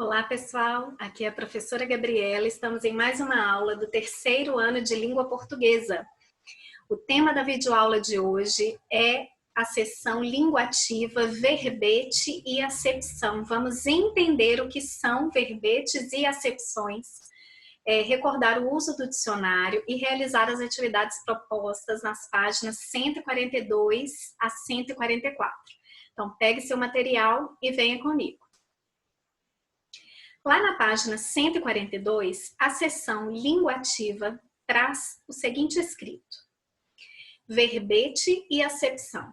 Olá, pessoal! Aqui é a professora Gabriela. Estamos em mais uma aula do terceiro ano de língua portuguesa. O tema da videoaula de hoje é a seção linguativa, verbete e acepção. Vamos entender o que são verbetes e acepções, recordar o uso do dicionário e realizar as atividades propostas nas páginas 142 a 144. Então, pegue seu material e venha comigo. Lá na página 142, a seção linguativa traz o seguinte escrito: verbete e acepção.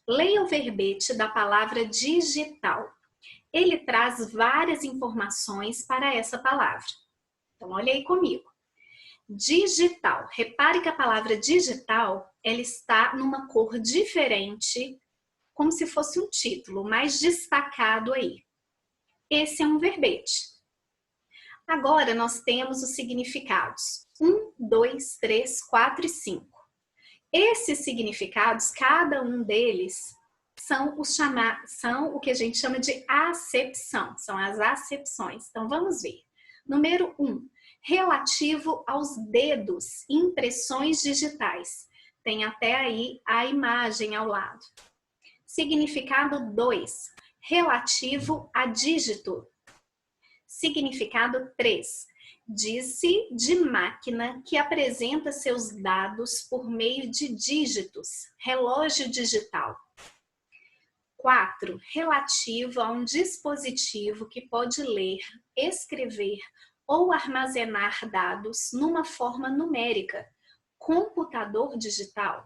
Leia o verbete da palavra digital. Ele traz várias informações para essa palavra. Então, olha aí comigo. Digital. Repare que a palavra digital, ela está numa cor diferente, como se fosse um título mais destacado aí. Esse é um verbete. Agora nós temos os significados 1, 2, 3, 4 e 5. Esses significados, cada um deles, são o que a gente chama de acepção, são as acepções. Então vamos ver. Número 1, relativo aos dedos, impressões digitais. Tem até aí a imagem ao lado. Significado 2, relativo a dígito. Significado 3. Diz-se de máquina que apresenta seus dados por meio de dígitos, relógio digital. 4. Relativo a um dispositivo que pode ler, escrever ou armazenar dados numa forma numérica, computador digital.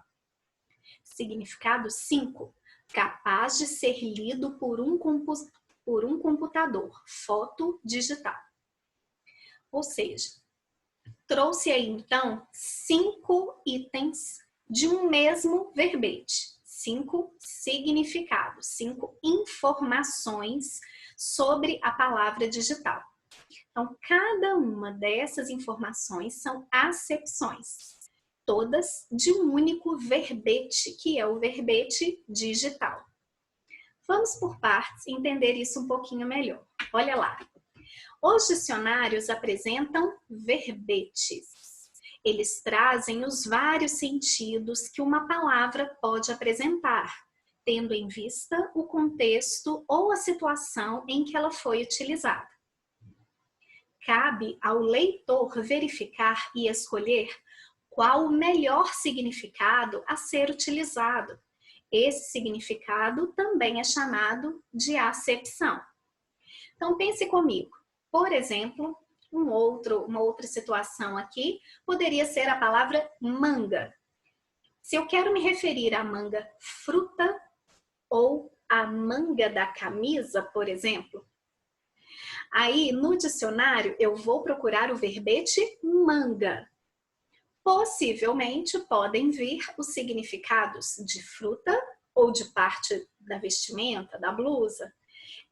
Significado 5. Capaz de ser lido por um computador, foto digital. Ou seja, trouxe aí então 5 itens de um mesmo verbete, 5 significados, 5 informações sobre a palavra digital. Então, cada uma dessas informações são acepções, todas de um único verbete, que é o verbete digital. Vamos por partes entender isso um pouquinho melhor. Olha lá. Os dicionários apresentam verbetes. Eles trazem os vários sentidos que uma palavra pode apresentar, tendo em vista o contexto ou a situação em que ela foi utilizada. Cabe ao leitor verificar e escolher qual o melhor significado a ser utilizado. Esse significado também é chamado de acepção. Então pense comigo. Por exemplo, uma outra situação aqui poderia ser a palavra manga. Se eu quero me referir à manga fruta ou à manga da camisa, por exemplo, aí no dicionário eu vou procurar o verbete manga. Possivelmente podem vir os significados de fruta ou de parte da vestimenta, da blusa.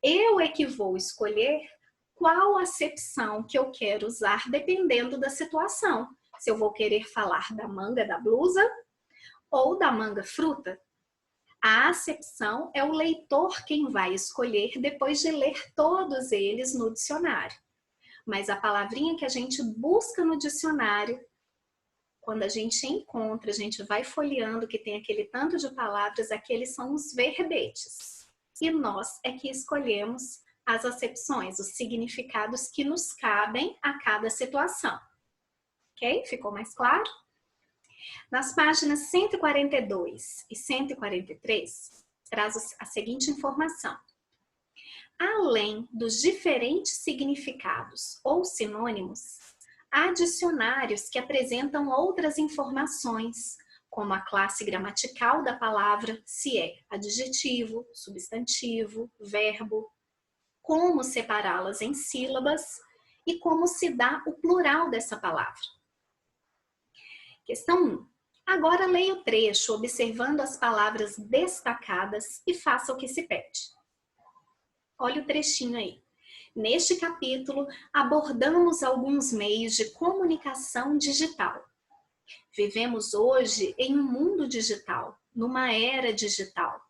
Eu é que vou escolher qual acepção que eu quero usar dependendo da situação. Se eu vou querer falar da manga da blusa ou da manga fruta. A acepção é o leitor quem vai escolher depois de ler todos eles no dicionário. Mas a palavrinha que a gente busca no dicionário, quando a gente encontra, a gente vai folheando que tem aquele tanto de palavras, aqueles são os verbetes. E nós é que escolhemos as acepções, os significados que nos cabem a cada situação. Ok? Ficou mais claro? Nas páginas 142 e 143, traz a seguinte informação. Além dos diferentes significados ou sinônimos, há dicionários que apresentam outras informações, como a classe gramatical da palavra, se é adjetivo, substantivo, verbo, como separá-las em sílabas e como se dá o plural dessa palavra. Questão 1. Agora leia o trecho observando as palavras destacadas e faça o que se pede. Olha o trechinho aí. Neste capítulo, abordamos alguns meios de comunicação digital. Vivemos hoje em um mundo digital, numa era digital.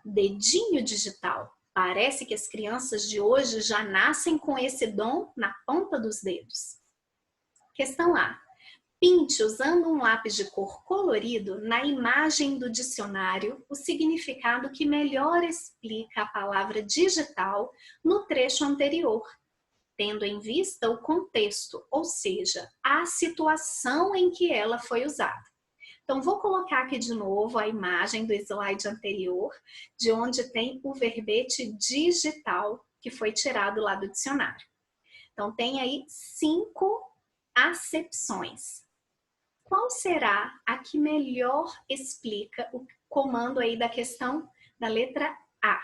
Dedinho digital, Parece que as crianças de hoje já nascem com esse dom na ponta dos dedos. Questão A. Pinte usando um lápis de cor colorido na imagem do dicionário o significado que melhor explica a palavra digital no trecho anterior, tendo em vista o contexto, ou seja, a situação em que ela foi usada. Então, vou colocar aqui de novo a imagem do slide anterior, de onde tem o verbete digital, que foi tirado lá do dicionário. Então, tem aí 5 acepções. Qual será a que melhor explica o comando aí da questão da letra A?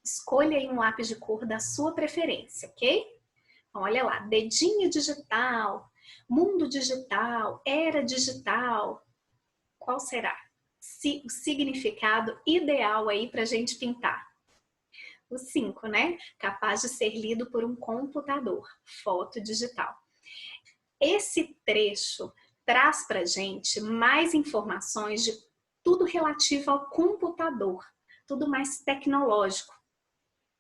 Escolha aí um lápis de cor da sua preferência, ok? Então, olha lá, dedinho digital, mundo digital, era digital. Qual será o significado ideal aí para a gente pintar? O 5, né? Capaz de ser lido por um computador, foto digital. Esse trecho traz para a gente mais informações de tudo relativo ao computador, tudo mais tecnológico,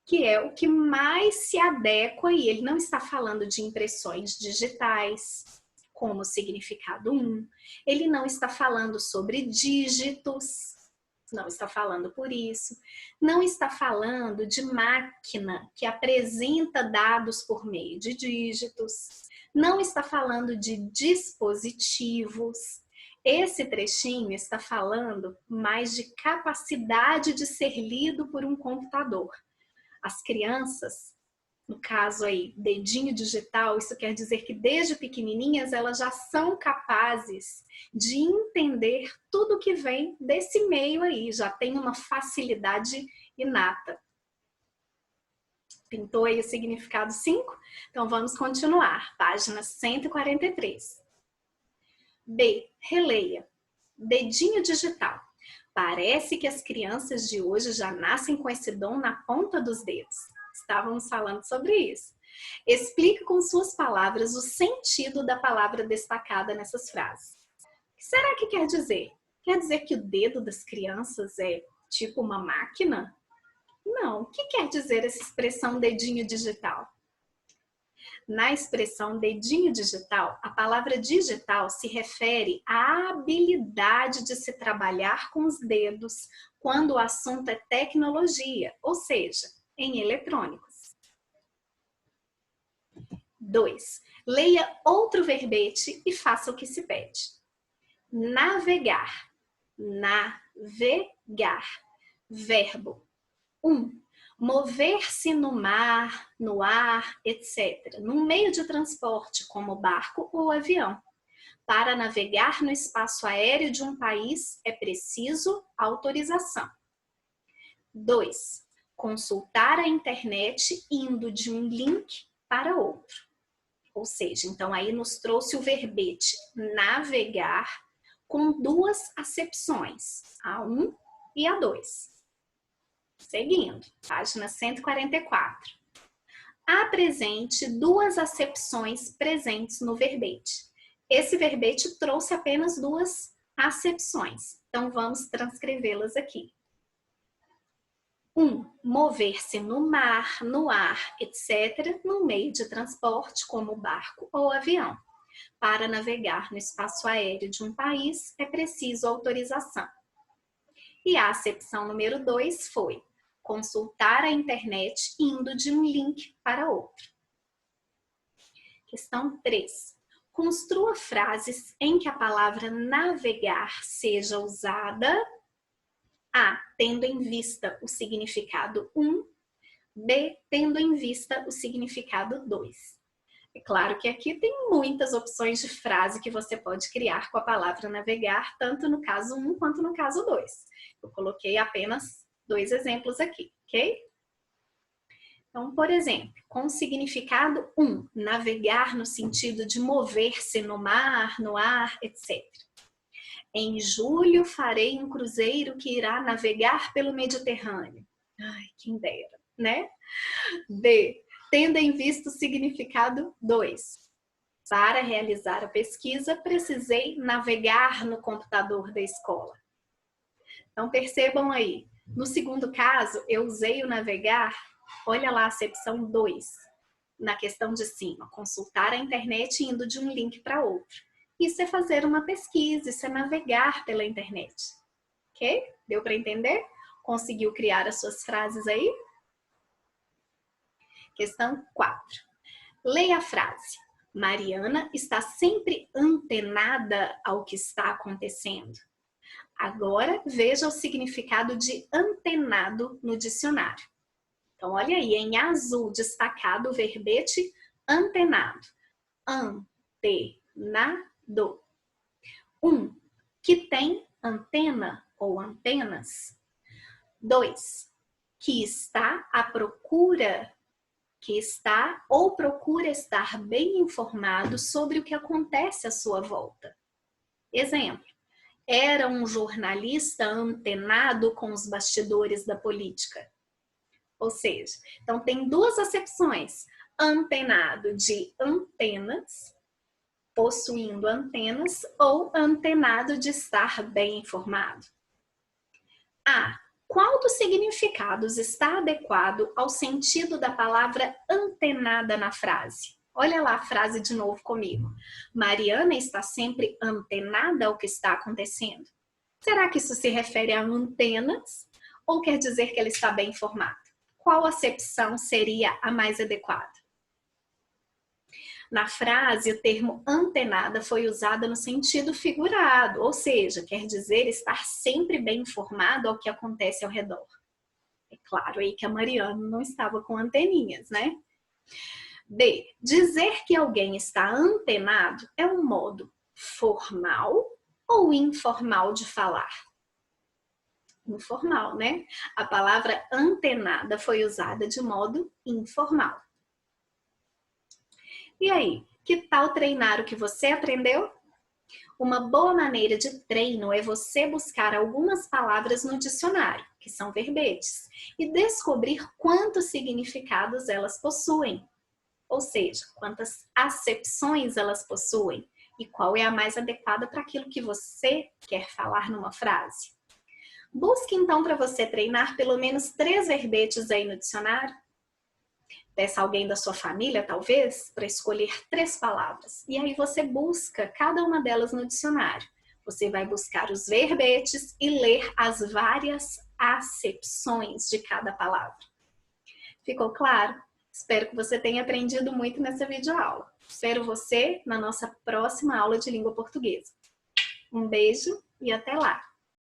que é o que mais se adequa, e ele não está falando de impressões digitais, como significado 1, ele não está falando sobre dígitos, não está falando por isso, não está falando de máquina que apresenta dados por meio de dígitos, não está falando de dispositivos. Esse trechinho está falando mais de capacidade de ser lido por um computador. As crianças, no caso aí, dedinho digital, isso quer dizer que desde pequenininhas elas já são capazes de entender tudo que vem desse meio aí, já tem uma facilidade inata. Pintou aí o significado 5? Então vamos continuar. Página 143. B. Releia. Dedinho digital. Parece que as crianças de hoje já nascem com esse dom na ponta dos dedos. Estávamos falando sobre isso. Explique com suas palavras o sentido da palavra destacada nessas frases. O que será que quer dizer? Quer dizer que o dedo das crianças é tipo uma máquina? Não. O que quer dizer essa expressão dedinho digital? Na expressão dedinho digital, a palavra digital se refere à habilidade de se trabalhar com os dedos quando o assunto é tecnologia, ou seja, em eletrônicos. 2. Leia outro verbete e faça o que se pede. Navegar. Navegar. Verbo. 1. Mover-se no mar, no ar, etc. Num meio de transporte, como barco ou avião. Para navegar no espaço aéreo de um país é preciso autorização. 2. Consultar a internet indo de um link para outro. Ou seja, então aí nos trouxe o verbete navegar com 2 acepções, a 1 e a 2. Seguindo, página 144. Apresente 2 acepções presentes no verbete. Esse verbete trouxe apenas 2 acepções. Então, vamos transcrevê-las aqui. 1. Mover-se no mar, no ar, etc., no meio de transporte, como barco ou avião. Para navegar no espaço aéreo de um país, é preciso autorização. E a acepção número 2 foi consultar a internet indo de um link para outro. Questão 3. Construa frases em que a palavra navegar seja usada. A. Tendo em vista o significado 1. B. Tendo em vista o significado 2. É claro que aqui tem muitas opções de frase que você pode criar com a palavra navegar, tanto no caso 1 quanto no caso 2. Eu coloquei apenas 2 exemplos aqui, ok? Então, por exemplo, com o significado 1, navegar no sentido de mover-se no mar, no ar, etc. Em julho farei um cruzeiro que irá navegar pelo Mediterrâneo. Ai, quem dera, né? B. Tendo em vista o significado 2. Para realizar a pesquisa, precisei navegar no computador da escola. Então, percebam aí, No segundo caso, eu usei o navegar, olha lá a acepção 2, na questão de cima, consultar a internet indo de um link para outro. Isso é fazer uma pesquisa, isso é navegar pela internet. Ok? Deu para entender? Conseguiu criar as suas frases aí? Questão 4. Leia a frase. Mariana está sempre antenada ao que está acontecendo. Agora, veja o significado de antenado no dicionário. Então, olha aí, em azul, destacado o verbete antenado. Antenado. 1. Que tem antena ou antenas. 2. Que está à procura, que está ou procura estar bem informado sobre o que acontece à sua volta. Exemplo. Era um jornalista antenado com os bastidores da política. Ou seja, então tem duas acepções. Antenado de antenas, possuindo antenas, ou antenado de estar bem informado. A. Qual dos significados está adequado ao sentido da palavra antenada na frase? Olha lá a frase de novo comigo. Mariana está sempre antenada ao que está acontecendo. Será que isso se refere a antenas ou quer dizer que ela está bem informada? Qual acepção seria a mais adequada? Na frase, o termo antenada foi usado no sentido figurado, ou seja, quer dizer estar sempre bem informado ao que acontece ao redor. É claro aí que a Mariana não estava com anteninhas, né? B. Dizer que alguém está antenado é um modo formal ou informal de falar? Informal, né? A palavra antenada foi usada de modo informal. E aí, que tal treinar o que você aprendeu? Uma boa maneira de treino é você buscar algumas palavras no dicionário, que são verbetes, e descobrir quantos significados elas possuem. Ou seja, quantas acepções elas possuem e qual é a mais adequada para aquilo que você quer falar numa frase. Busque então para você treinar pelo menos 3 verbetes aí no dicionário. Peça alguém da sua família, talvez, para escolher 3 palavras. E aí você busca cada uma delas no dicionário. Você vai buscar os verbetes e ler as várias acepções de cada palavra. Ficou claro? Espero que você tenha aprendido muito nessa videoaula. Espero você na nossa próxima aula de língua portuguesa. Um beijo e até lá!